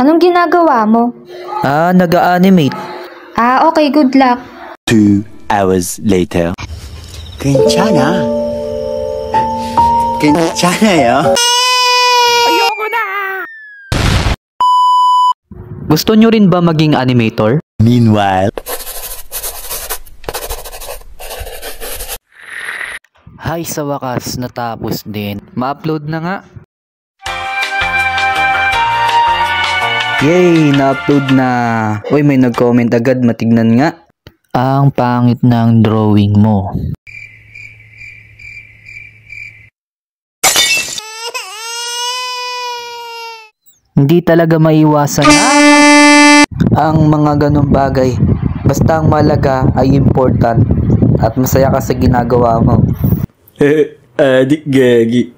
Anong ginagawa mo? Nag-a-animate. Okay, good luck. 2 hours later. 괜찮아. 괜찮아요. Gusto nyo rin ba maging animator? Meanwhile. Hay, sa wakas, natapos din. Ma-upload na nga. Yay! Na-upload na. Uy, may nag-comment agad. Matignan nga. Ang pangit ng drawing mo. Hindi talaga maiwasan ang mga ganong bagay. Basta ang malaga ay important at masaya ka sa ginagawa mo. Adik gagi.